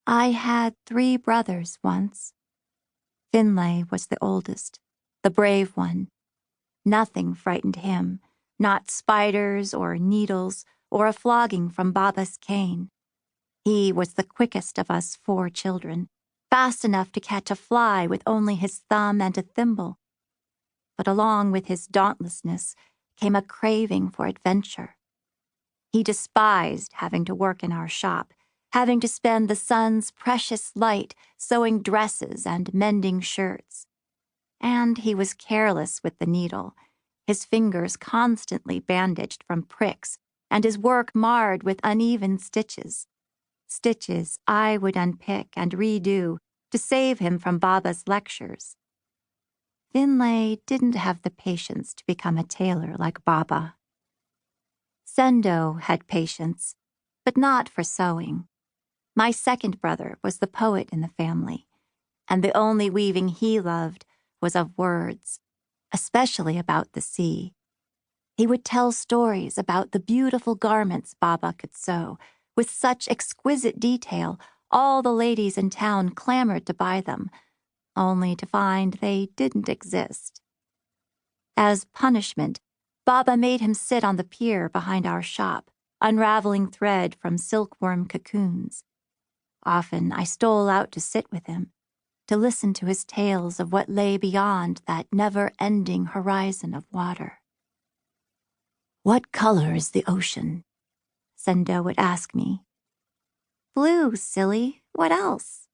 I had 3 brothers once. Finlay was the oldest, the brave one. Nothing frightened him, not spiders or needles or a flogging from Baba's cane. He was the quickest of us 4 children, fast enough to catch a fly with only his thumb and a thimble. But along with his dauntlessness came a craving for adventure. He despised having to work in our shop, having to spend the sun's precious light sewing dresses and mending shirts. And he was careless with the needle, his fingers constantly bandaged from pricks, and his work marred with uneven stitches. Stitches I would unpick and redo to save him from Baba's lectures. Finlay didn't have the patience to become a tailor like Baba. Sendo had patience, but not for sewing. My second brother was the poet in the family, and the only weaving he loved was of words, especially about the sea. He would tell stories about the beautiful garments Baba could sew, with such exquisite detail all the ladies in town clamored to buy them, only to find they didn't exist. As punishment, Baba made him sit on the pier behind our shop, unraveling thread from silkworm cocoons. Often I stole out to sit with him, to listen to his tales of what lay beyond that never-ending horizon of water. "What color is the ocean?" Sendo would ask me. "Blue, silly. What else?"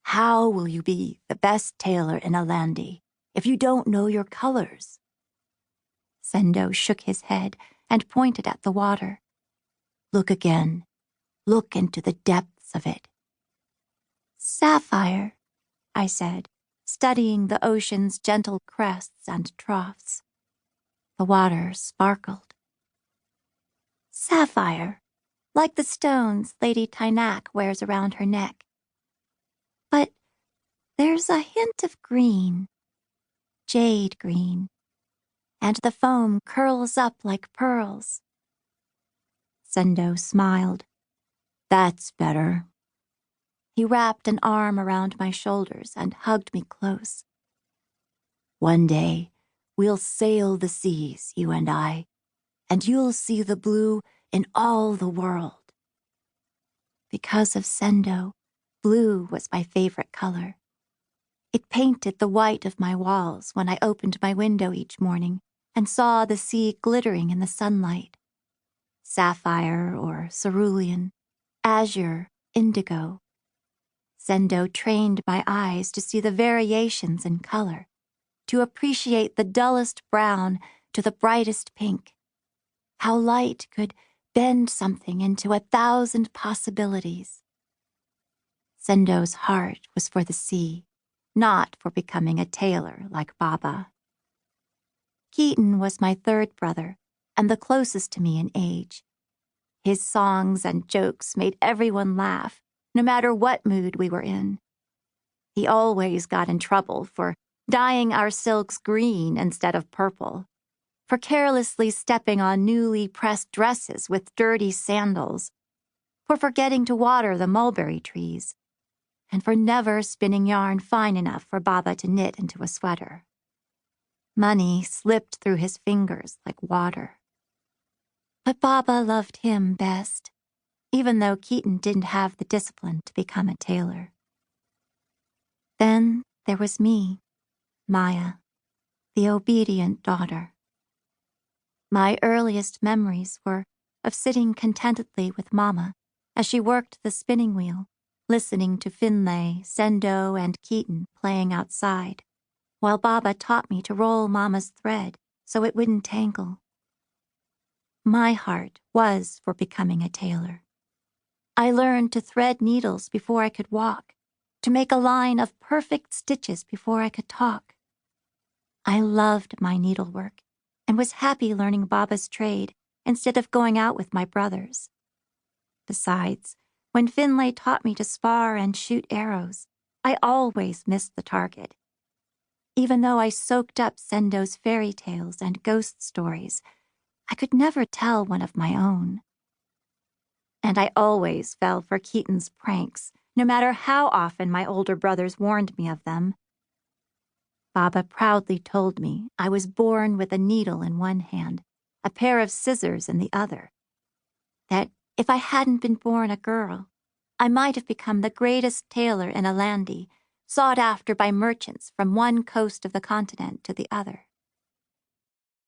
"How will you be the best tailor in Alandi if you don't know your colors?" Sendo shook his head and pointed at the water. "Look again. Look into the depths of it." "Sapphire," I said, studying the ocean's gentle crests and troughs. The water sparkled. "Sapphire, like the stones Lady Tynak wears around her neck. But there's a hint of green, jade green, and the foam curls up like pearls." Sendo smiled. "That's better." He wrapped an arm around my shoulders and hugged me close. "One day, we'll sail the seas, you and I, and you'll see the blue in all the world." Because of Sendo, blue was my favorite color. It painted the white of my walls when I opened my window each morning and saw the sea glittering in the sunlight. Sapphire or cerulean, azure, indigo. Sendo trained my eyes to see the variations in color, to appreciate the dullest brown to the brightest pink. How light could bend something into 1,000 possibilities. Sendo's heart was for the sea, not for becoming a tailor like Baba. Keaton was my 3rd brother and the closest to me in age. His songs and jokes made everyone laugh, no matter what mood we were in. He always got in trouble for dyeing our silks green instead of purple, for carelessly stepping on newly pressed dresses with dirty sandals, for forgetting to water the mulberry trees, and for never spinning yarn fine enough for Baba to knit into a sweater. Money slipped through his fingers like water. But Baba loved him best, even though Keaton didn't have the discipline to become a tailor. Then there was me, Maia, the obedient daughter. My earliest memories were of sitting contentedly with Mama as she worked the spinning wheel, listening to Finlay, Sendo, and Keaton playing outside, while Baba taught me to roll Mama's thread so it wouldn't tangle. My heart was for becoming a tailor. I learned to thread needles before I could walk, to make a line of perfect stitches before I could talk. I loved my needlework and was happy learning Baba's trade instead of going out with my brothers. Besides, when Finlay taught me to spar and shoot arrows, I always missed the target. Even though I soaked up Sendo's fairy tales and ghost stories, I could never tell one of my own. And I always fell for Keaton's pranks, no matter how often my older brothers warned me of them. Baba proudly told me I was born with a needle in one hand, a pair of scissors in the other. That if I hadn't been born a girl, I might have become the greatest tailor in Alandi, sought after by merchants from one coast of the continent to the other.